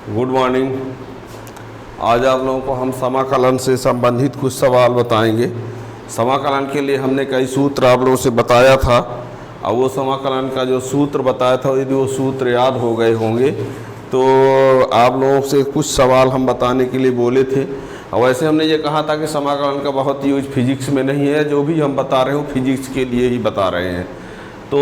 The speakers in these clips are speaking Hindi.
Good morning. आज आप लोगों को हम समाकलन से संबंधित कुछ सवाल बताएंगे। समाकलन के लिए हमने कई सूत्र आप लोगों से बताया था और वो समाकलन का जो सूत्र बताया था यदि वो सूत्र याद हो गए होंगे तो आप लोगों से कुछ सवाल हम बताने के लिए बोले थे। और वैसे हमने ये कहा था कि समाकलन का बहुत यूज फिजिक्स में नहीं है, जो भी हम बता रहे हो फिजिक्स के लिए ही बता रहे हैं। तो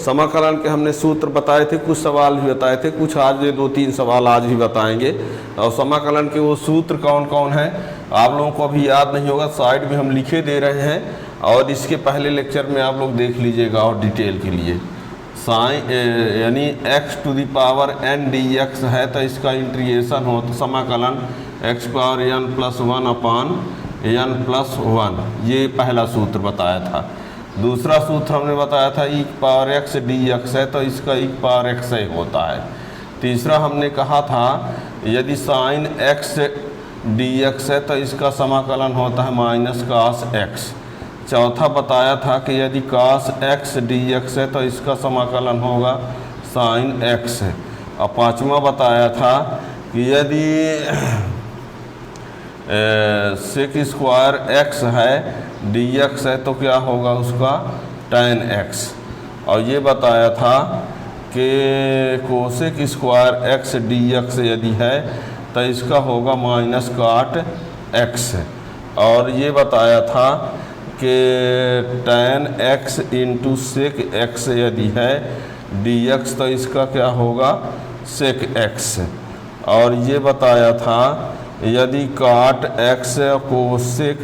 समाकलन के हमने सूत्र बताए थे, कुछ सवाल भी बताए थे, कुछ आज ये 2-3 सवाल आज भी बताएंगे। और समाकलन के वो सूत्र कौन कौन है आप लोगों को अभी याद नहीं होगा, साइड में हम लिखे दे रहे हैं और इसके पहले लेक्चर में आप लोग देख लीजिएगा और डिटेल के लिए। साइन यानी x⁴n dx है तो इसका इंटीग्रेशन हो तो समाकलन x⁴n+1/n+1, ये पहला सूत्र बताया था। दूसरा सूत्र हमने बताया था e⁴x dx है तो इसका e⁴x होता है। तीसरा हमने कहा था यदि sin x dx है तो इसका समाकलन होता है -cos x। चौथा बताया था कि यदि cos x dx है तो इसका समाकलन होगा sin x। और पांचवा बताया था कि यदि sec² x है dx है तो क्या होगा उसका tan x। और ये बताया था कि cosec² x dx यदि है तो इसका होगा -cot x। और ये बताया था कि tan x × sec x यदि है dx तो इसका क्या होगा sec x। और ये बताया था यदि cot x cosec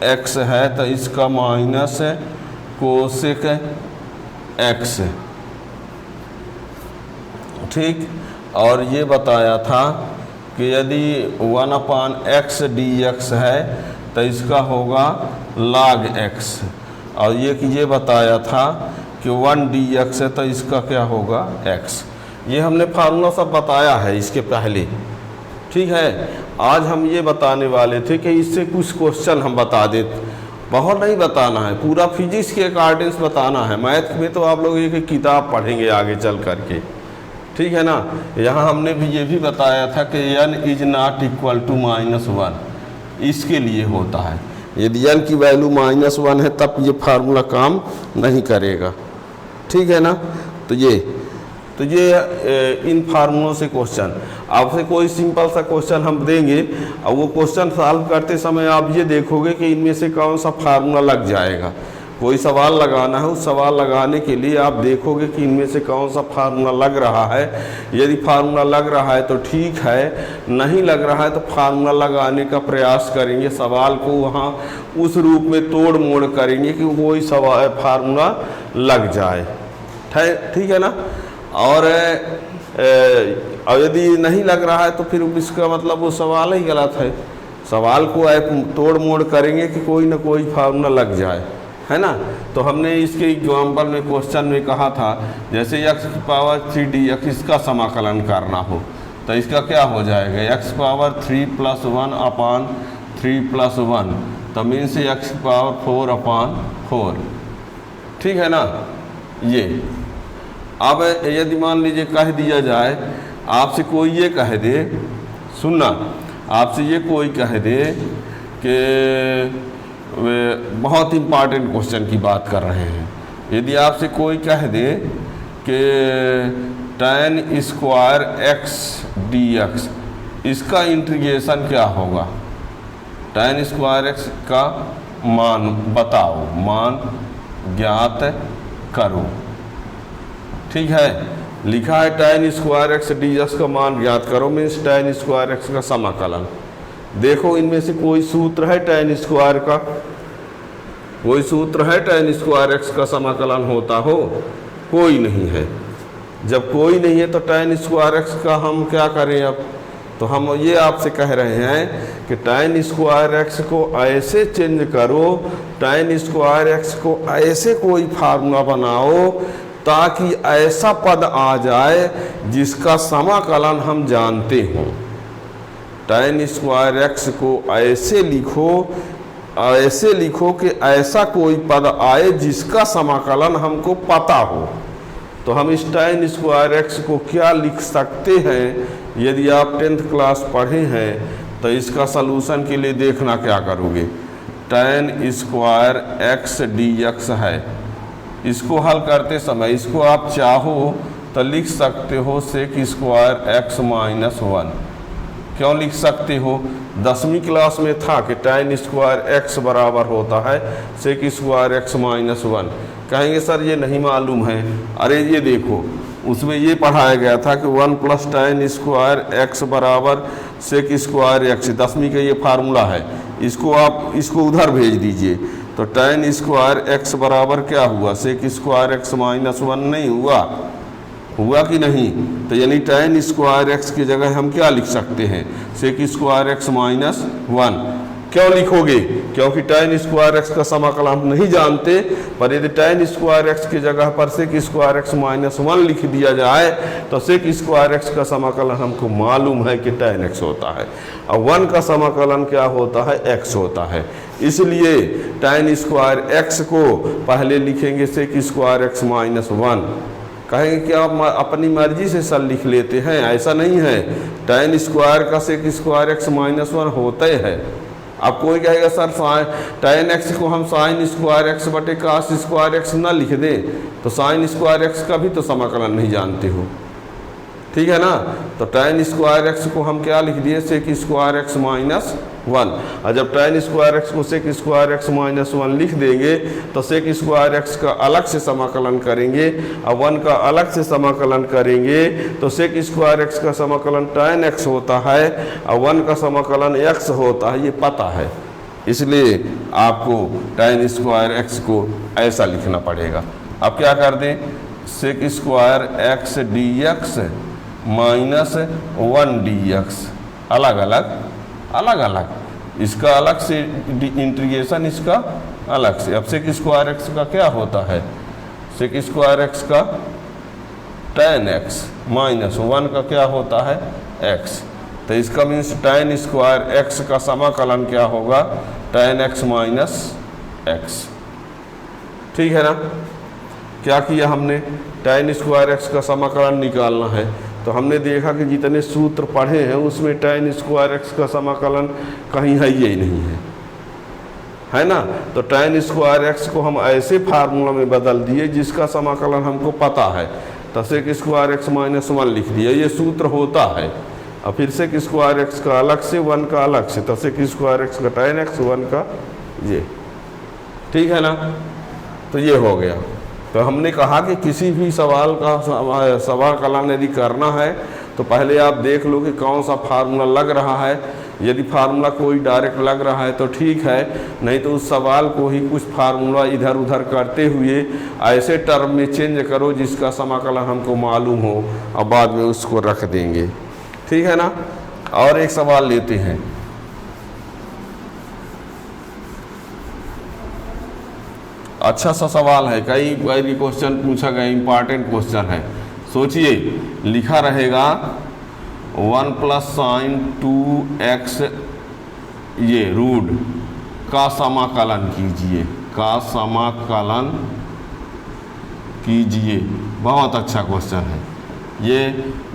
x है तो इसका -cosec x। ठीक। और ये बताया था कि यदि 1/x dx है तो इसका होगा log x। और ये बताया था कि 1 dx है तो इसका क्या होगा x। ये हमने फार्मूला सब बताया है इसके पहले। ठीक है, आज हम ये बताने वाले थे कि इससे कुछ क्वेश्चन हम बता देते, बहुत नहीं बताना है, पूरा फिजिक्स के अकॉर्डिंग बताना है। मैथ में तो आप लोग एक किताब पढ़ेंगे आगे चल करके, ठीक है ना। यहाँ हमने भी ये भी बताया था कि n ≠ -1 इसके लिए होता है। यदि n की वैल्यू -1 है तब ये फार्मूला काम नहीं करेगा, ठीक है ना। तो ये इन फार्मूलों से क्वेश्चन आपसे कोई सिंपल सा क्वेश्चन हम देंगे और वो क्वेश्चन सॉल्व करते समय आप ये देखोगे कि इनमें से कौन सा फार्मूला लग जाएगा। कोई सवाल लगाना है, उस सवाल लगाने के लिए आप देखोगे कि इनमें से कौन सा फार्मूला लग रहा है। यदि फार्मूला लग रहा है तो ठीक है, नहीं लग रहा है तो फार्मूला लगाने का प्रयास करेंगे, सवाल को वहाँ उस रूप में तोड़ मोड़ करेंगे कि कोई सवाल फार्मूला लग जाए, ठीक है ना। और यदि नहीं लग रहा है तो फिर इसका मतलब वो सवाल ही गलत है। सवाल को तोड़ मोड़ करेंगे कि कोई ना कोई फार्मूला लग जाए, है ना। तो हमने इसके एग्जाम्पल में क्वेश्चन में कहा था जैसे x⁴ dx इसका समाकलन करना हो तो इसका क्या हो जाएगा x⁴3+1/3+1 तो मीन्स x⁴4/4, ठीक है ना। ये अब यदि मान लीजिए कह दिया जाए, आपसे कोई ये कह दे, सुनना, आपसे ये कोई कह दे कि बहुत इम्पॉर्टेंट क्वेश्चन की बात कर रहे हैं। यदि आपसे कोई कह दे कि tan² x dx इसका इंटीग्रेशन क्या होगा, tan² x का मान बताओ, मान ज्ञात करो, ठीक है। लिखा है tan² x dx का मान ज्ञात करो मीन्स tan² x का समाकलन। देखो इनमें से कोई सूत्र है tan² का, कोई सूत्र है tan² x का समाकलन होता हो, कोई नहीं है। जब कोई नहीं है तो tan² x का हम क्या करें। अब तो हम ये आपसे कह रहे हैं कि tan² x को ऐसे चेंज करो, tan² x को ऐसे कोई फार्मूला बनाओ ताकि ऐसा पद आ जाए जिसका समाकलन हम जानते हों। tan² x को ऐसे लिखो कि ऐसा कोई पद आए जिसका समाकलन हमको पता हो। तो हम इस tan स्क्वायर एक्स को क्या लिख सकते हैं? यदि आप 10th क्लास पढ़े हैं तो इसका सलूशन के लिए देखना क्या करोगे। tan स्क्वायर एक्स dx है, इसको हल करते समय इसको आप चाहो तो लिख सकते हो सेक स्क्वायर एक्स माइनस 1। क्यों लिख सकते हो? 10वीं क्लास में था कि tan स्क्वायर एक्स बराबर होता है सेक स्क्वायर एक्स माइनस 1। कहेंगे सर ये नहीं मालूम है। अरे ये देखो, उसमें ये पढ़ाया गया था कि 1 प्लस tan स्क्वायर एक्स बराबर सेक स्क्वायर एक्स, 10वीं का ये फार्मूला है। इसको आप इसको उधर भेज दीजिए तो tan स्क्वायर एक्स बराबर क्या हुआ? सेक स्क्वायर एक्स माइनस 1 नहीं हुआ? हुआ कि नहीं? तो यानी tan स्क्वायर एक्स की जगह हम क्या लिख सकते हैं? Sec square x minus 1। क्यों लिखोगे? क्योंकि tan स्क्वायर एक्स का समाकलन हम नहीं जानते, पर यदि tan स्क्वायर एक्स की जगह पर सेक स्क्वायर एक्स माइनस 1 लिख दिया जाए तो सेक स्क्वायर एक्स का समाकलन हमको मालूम है कि tan x होता है, और 1 का समाकलन क्या होता है? x होता है। इसलिए tan स्क्वायर एक्स को पहले लिखेंगे सेक स्क्वायर एक्स माइनस 1। कहेंगे कि आप अपनी मर्जी से सर लिख लेते हैं, ऐसा नहीं है। tan स्क्वायर का सेक स्क्वायर एक्स माइनस 1 होता है। अब कोई कहेगा सर tan x को हम साइन स्क्वायर एक्स बटे कास स्क्वायर एक्स ना लिख दें, तो साइन स्क्वायर एक्स का भी तो समाकलन नहीं जानते हो, ठीक है ना। तो tan स्क्वायर एक्स को हम क्या लिख दिए? Sec square x minus 1। और जब tan स्क्वायर एक्स को सेक स्क्वायर एक्स माइनस 1 लिख देंगे तो सेक स्क्वायर एक्स का अलग से समाकलन करेंगे और 1 का अलग से समाकलन करेंगे तो सेक स्क्वायर एक्स का समाकलन tan x होता है और 1 का समाकलन x होता है, ये पता है। इसलिए आपको tan स्क्वायर एक्स को ऐसा लिखना पड़ेगा। अब क्या कर दें? Sec square x dx minus 1 dx, अलग अलग, इसका अलग से इंटीग्रेशन, इसका अलग से। अब सेक स्क्वायर एक्स का क्या होता है? सेक स्क्वायर एक्स का tan x माइनस 1 का क्या होता है? x। तो इसका मीन्स tan स्क्वायर एक्स का समाकलन क्या होगा? tan x minus x। ठीक है ना। क्या किया हमने? tan स्क्वायर एक्स का समाकलन निकालना है, तो हमने देखा कि जितने सूत्र पढ़े हैं उसमें tan स्क्वायर एक्स का समाकलन कहीं है ही नहीं है ना। तो tan स्क्वायर एक्स को हम ऐसे फार्मूला में बदल दिए जिसका समाकलन हमको पता है, तो सेक स्क्वायर एक्स माइनस 1 लिख दिया, ये सूत्र होता है। और फिर सेक स्क्वायर एक्स का अलग से, 1 का अलग से, तो सेक स्क्वायर एक्स का tan x, 1 का ये, ठीक है ना। तो ये हो गया। तो हमने कहा कि किसी भी सवाल का समाकलन यदि करना है तो पहले आप देख लो कि कौन सा फार्मूला लग रहा है। यदि फार्मूला कोई डायरेक्ट लग रहा है तो ठीक है, नहीं तो उस सवाल को ही कुछ फार्मूला इधर उधर करते हुए ऐसे टर्म में चेंज करो जिसका समाकलन हमको मालूम हो, और बाद में उसको रख देंगे, ठीक है ना। और एक सवाल लेते हैं। अच्छा सा सवाल है, कई बार क्वेश्चन पूछा गया, इंपॉर्टेंट क्वेश्चन है। सोचिए, लिखा रहेगा 1 प्लस साइन 2x ये रूट का समाकलन कीजिए, का समाकलन कीजिए। बहुत अच्छा क्वेश्चन है ये।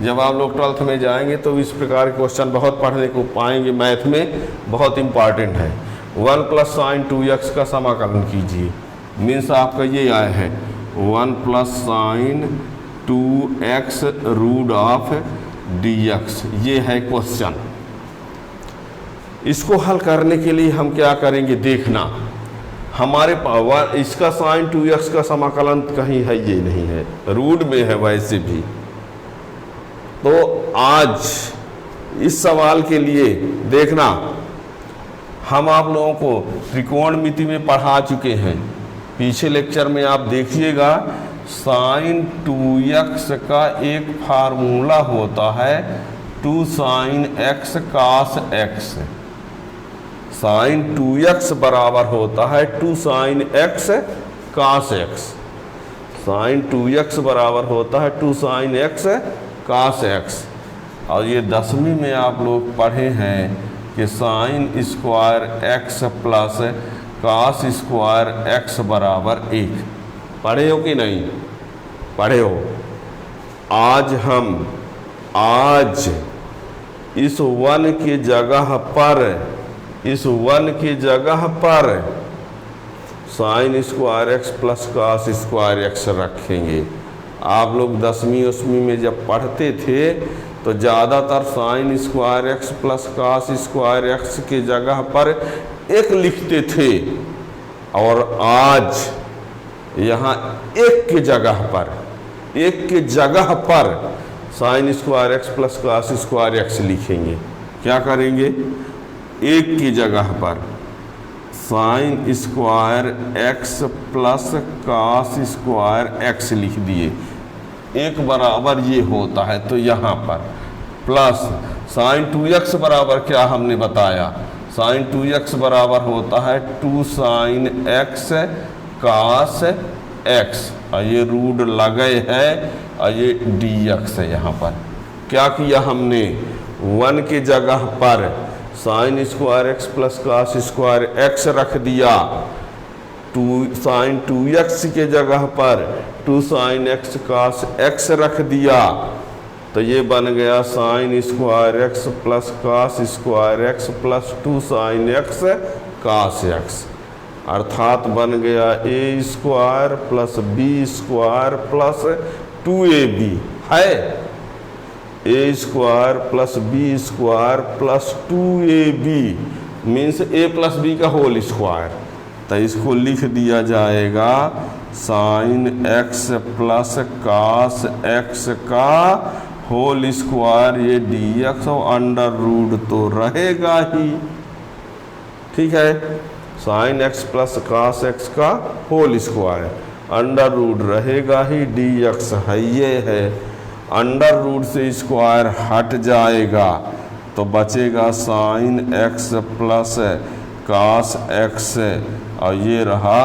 जब आप लोग 12th में जाएंगे तो इस प्रकार के क्वेश्चन बहुत पढ़ने को पाएंगे, मैथ में बहुत इंपॉर्टेंट है। 1 प्लस साइन 2x का समाकलन कीजिए, मीन्स आपका ये आया है 1 plus sine 2x root of dx, ये है क्वेश्चन। इसको हल करने के लिए हम क्या करेंगे? देखना, हमारे पास इसका साइन 2x का समाकलन कहीं है, ये नहीं है, रूट में है वैसे भी। तो आज इस सवाल के लिए देखना, हम आप लोगों को त्रिकोणमिति में पढ़ा चुके हैं। पीछे लेक्चर में आप देखिएगा, साइन 2x का एक फार्मूला होता है 2 sine x cos x। Sine 2x बराबर होता है 2 sine x cos x। Sine 2x बराबर होता है 2 साइन x cos x। और ये 10वीं में आप लोग पढ़े हैं कि sine square x plus cos square x बराबर 1। पढ़े हो कि नहीं? पढ़े हो। आज इस 1 की जगह पर sign square x plus cos square x रखेंगे। आप लोग 10वीं में जब पढ़ते थे तो ज़्यादातर sign square x plus cos square x की जगह पर 1 लिखते थे, और आज यहाँ 1 की जगह पर sign square x plus cos square x लिखेंगे। क्या करेंगे? 1 की जगह पर sign square x plus cos square x लिख दिए, 1 बराबर ये होता है, तो यहाँ पर प्लस साइन 2x बराबर क्या हमने बताया? साइन 2x बराबर होता है 2 साइन x कॉस x, और ये रूट लगे है और ये dx है। यहाँ पर क्या किया हमने? 1 की जगह पर sign square x plus cos square x रख दिया, 2 साइन 2x के जगह पर 2 साइन एक्स कॉस एक्स रख दिया, तो ये बन गया sine square x plus cos square x plus 2 sine x cos x, अर्थात बन गया a square plus b square plus 2ab है, a square plus b square plus 2ab means a plus b का होल स्क्वायर। तो इसको लिख दिया जाएगा sine x plus cos x का होल स्क्वायर, ये dx और अंडर रूट तो रहेगा ही। ठीक है, sine x plus cos x का होल स्क्वायर, अंडर रूट रहेगा ही, dx है ये है, अंडर रूट से स्क्वायर हट जाएगा तो बचेगा sine x plus cos x, और ये रहा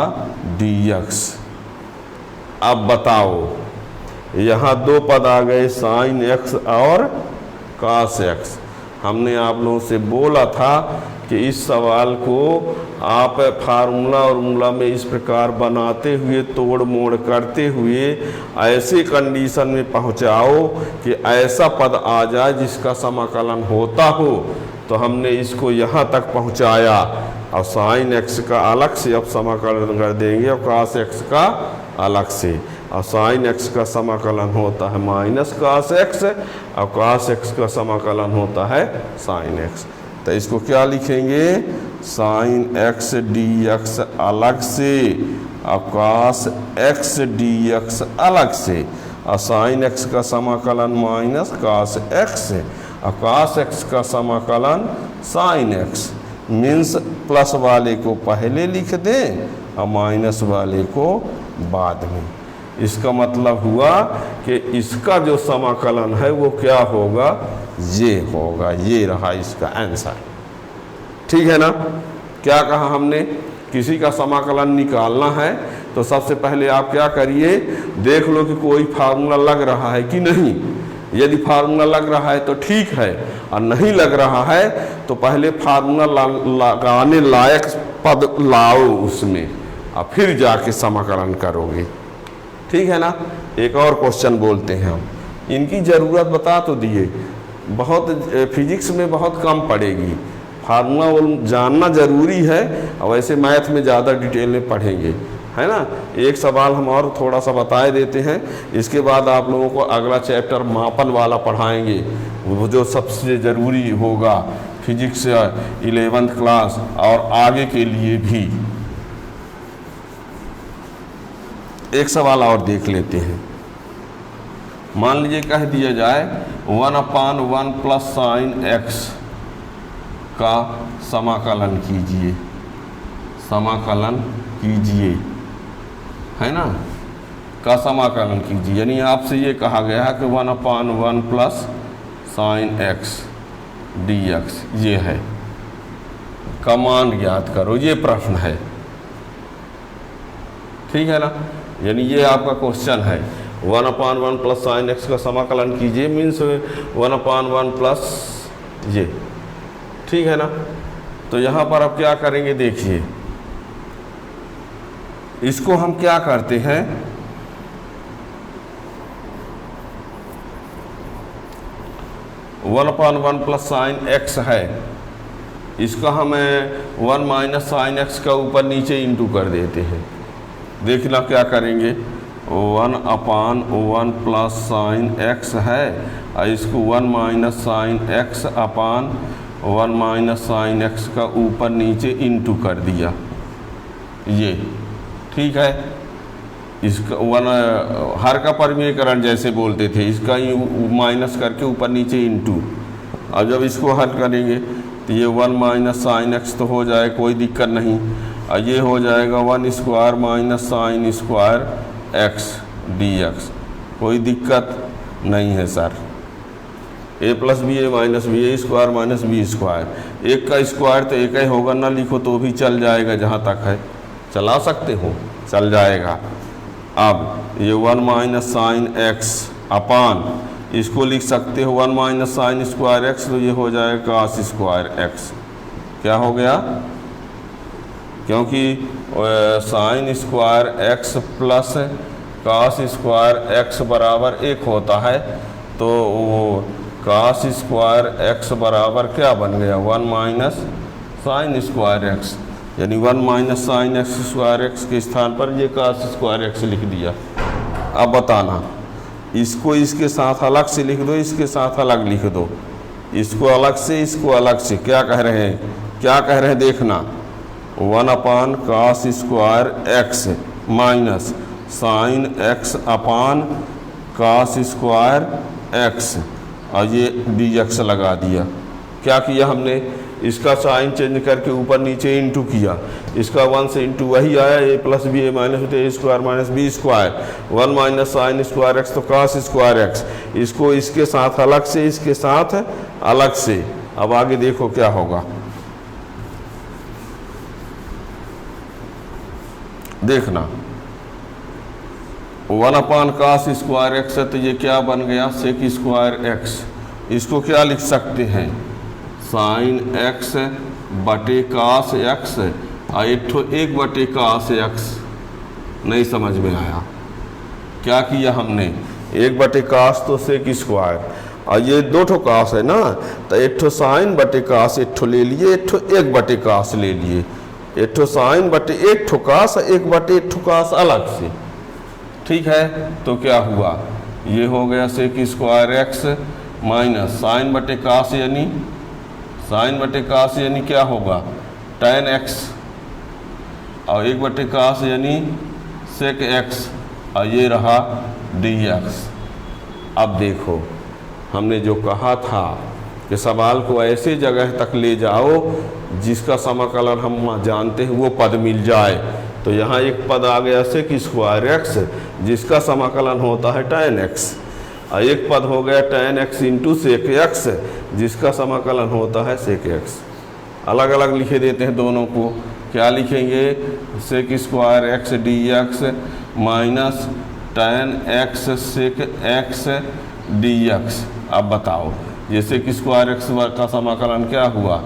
dx। अब बताओ, यहाँ 2 पद आ गए, साइन x और कॉस x। हमने आप लोगों से बोला था कि इस सवाल को आप फार्मूला और उंगला में इस प्रकार बनाते हुए, तोड़ मोड़ करते हुए ऐसे कंडीशन में पहुँचाओ कि ऐसा पद आ जाए जिसका समाकलन होता हो। तो हमने इसको यहाँ तक पहुँचाया, और साइन एक्स का अलग से अब समाकलन कर देंगे और कॉस एक्स का अलग से, और साइन एक्स का समाकलन होता है माइनस कॉस एक्स, और कॉस एक्स का समाकलन होता है साइन एक्स। तो इसको क्या लिखेंगे? साइन एक्स डी एक्स अलग से और कॉस एक्स डी एक्स अलग से, और साइन एक्स का समाकलन माइनस कॉस एक्स, और कॉस एक्स का समाकलन साइन एक्स। मीन्स प्लस वाले को पहले लिख दें और माइनस वाले को बाद में। इसका मतलब हुआ कि इसका जो समाकलन है वो क्या होगा? ये होगा, ये रहा इसका आंसर। ठीक है ना? क्या कहा हमने? किसी का समाकलन निकालना है तो सबसे पहले आप क्या करिए, देख लो कि कोई फार्मूला लग रहा है कि नहीं। यदि फार्मूला लग रहा है तो ठीक है, और नहीं लग रहा है तो पहले फार्मूला लगाने लायक पद लाओ उसमें, और फिर जाके समाकलन करोगे। ठीक है ना? एक और क्वेश्चन बोलते हैं हम, इनकी ज़रूरत बता तो दिए, बहुत फिजिक्स में बहुत कम पड़ेगी, फार्मूला जानना ज़रूरी है, और वैसे मैथ में ज़्यादा डिटेल में पढ़ेंगे, है ना। एक सवाल हम और थोड़ा सा बताए देते हैं, इसके बाद आप लोगों को अगला चैप्टर मापन वाला पढ़ाएंगे, वो जो सबसे ज़रूरी होगा फिजिक्स 11th क्लास और आगे के लिए भी। एक सवाल और देख लेते हैं। मान लीजिए कह दिया जाए 1/1 प्लस साइन एक्स का समाकलन कीजिए, समाकलन कीजिए, है ना, का समाकलन कीजिए। यानी आपसे ये कहा गया है कि 1/1 plus sine x d x ये है, का मान ज्ञात करो, ये प्रश्न है। ठीक है ना? यानी ये आपका क्वेश्चन है, 1/1 प्लस साइन एक्स का समाकलन कीजिए, मीन्स 1/1 प्लस ये। ठीक है ना? तो यहाँ पर अब क्या करेंगे, देखिए इसको हम क्या करते हैं, 1/1 प्लस साइन एक्स है, इसका हमें 1 माइनस साइन एक्स का ऊपर नीचे इंटू कर देते हैं। देखना क्या करेंगे, 1/1 प्लस साइन एक्स है और इसको 1 माइनस साइन एक्स अपान 1 माइनस साइन एक्स का ऊपर नीचे इंटू कर दिया, ये ठीक है। इसका हर का परिमेयकरण जैसे बोलते थे, इसका ही माइनस करके ऊपर नीचे इंटू। अब जब इसको हल करेंगे तो ये 1 माइनस साइन एक्स तो हो जाए, कोई दिक्कत नहीं, और ये हो जाएगा 1 square minus sine square x d x, कोई दिक्कत नहीं है sir. A plus B A minus B A square minus B square, एक का स्क्वायर तो एक ही होगा, ना लिखो तो भी चल जाएगा, जहाँ तक है चला सकते हो, चल जाएगा। अब ये 1 माइनस साइन एक्स अपान इसको लिख सकते हो 1 माइनस साइन स्क्वायर एक्स, तो ये हो जाएगा कास स्क्वायर एक्स। क्या हो गया, क्योंकि sine square x plus cos square x बराबर 1 होता है, तो वो कास स्क्वायर एक्स बराबर क्या बन गया, 1 माइनस साइन स्क्वायर एक्स, यानी 1 minus sine x square x के स्थान पर ये कास स्क्वायर एक्स लिख दिया। अब बताना, इसको इसके साथ अलग से लिख दो, इसके साथ अलग लिख दो, इसको अलग से, इसको अलग से। क्या कह रहे हैं, क्या कह रहे हैं देखना, 1 upon cos square x minus sine x upon cos square x, और ये डी एक्स लगा दिया। क्या किया हमने, इसका साइन चेंज करके ऊपर नीचे इंटू किया, इसका 1 से इंटू वही आया, A plus B A minus A square minus B square, 1 minus sine square x तो कास स्क्वायर एक्स, इसको इसके साथ अलग से, इसके साथ अलग से। अब आगे देखो क्या होगा, देखना 1 अपान कास स्क्वायर एक्स है, तो ये क्या बन गया, सेक स्क्वायर एक्स। इसको क्या लिख सकते हैं, साइन एक्स बटे कास एक्स और एक बटे कास एक्स। नहीं समझ में आया, क्या किया हमने, 1 बटे कास तो सेक स्क्वायर, और ये 2 ठो कास है ना, तो 1 ठो साइन बटे कास 1 ठो ले लिए, 1 ठो 1 बटे कास ले लिए, 1 ठो साइन बटे 1 ठो कास, 1 बटे 1 ठो कास अलग से, ठीक है। तो क्या हुआ, ये हो गया sec square x minus sine बटे कास, यानी साइन बटे कास यानी क्या होगा, tan एक्स, और 1 बटे कास यानी सेक एक्स, और ये रहा डी एक्स। अब देखो, हमने जो कहा था कि सवाल को ऐसे जगह तक ले जाओ जिसका समाकलन हम जानते हैं वो पद मिल जाए। तो यहाँ एक पद आ गया सेक स्क्वायर एक्स, जिसका समाकलन होता है tan एक्स, और एक पद हो गया tan x into sec x, जिसका समाकलन होता है सेक एक्स। अलग अलग लिखे देते हैं दोनों को, क्या लिखेंगे, sec square x d x minus tan x sec x d x. अब बताओ, ये सेक स्क्वायर एक्स का समाकलन क्या हुआ,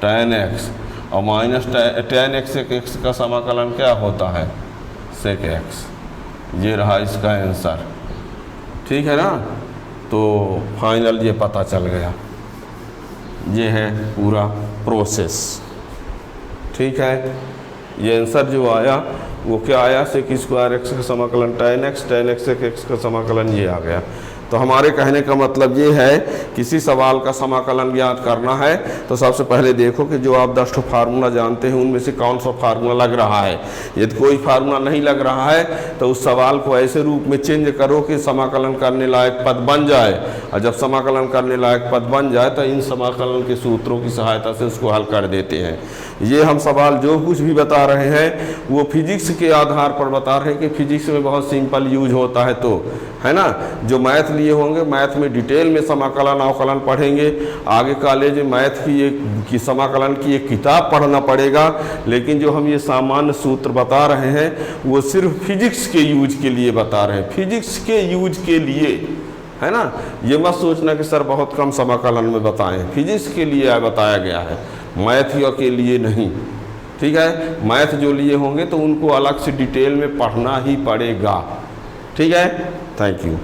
tan एक्स, और minus tan x sec x का समाकलन क्या होता है, सेक एक्स। ये रहा इसका आंसर, ठीक है ना। तो फाइनल ये पता चल गया, ये है पूरा प्रोसेस, ठीक है। ये आंसर जो आया वो क्या आया, सेक स्क्वायर एक्स का समाकलन tan एक्स सेक एक्स का समाकलन ये आ गया। तो हमारे कहने का मतलब ये है, किसी सवाल का समाकलन ज्ञात करना है तो सबसे पहले देखो कि जो आप 10 ठो फार्मूला जानते हैं उनमें से कौन सा फार्मूला लग रहा है। यदि कोई फार्मूला नहीं लग रहा है तो उस सवाल को ऐसे रूप में चेंज करो कि समाकलन करने लायक पद बन जाए, और जब समाकलन करने लायक पद बन जाए तो इन समाकलन के सूत्रों की सहायता से उसको हल कर देते हैं। ये हम सवाल जो कुछ भी बता रहे हैं वो फिजिक्स के आधार पर बता रहे हैं कि फिजिक्स में बहुत सिंपल यूज होता है, तो है ना। जो मैथ लिए होंगे, मैथ में डिटेल में समाकलन अवकलन पढ़ेंगे, आगे कॉलेज में मैथ की समाकलन की एक किताब पढ़ना पड़ेगा। लेकिन जो हम ये सामान्य सूत्र बता रहे हैं वो सिर्फ फिजिक्स के यूज के लिए बता रहे हैं, फिजिक्स के यूज के लिए, है ना। ये मत सोचना कि सर बहुत कम समाकलन में बताएं, फिजिक्स के लिए बताया गया है, मैथ के लिए नहीं, ठीक है। मैथ जो लिए होंगे तो उनको अलग से डिटेल में पढ़ना ही पड़ेगा, ठीक है। Thank you.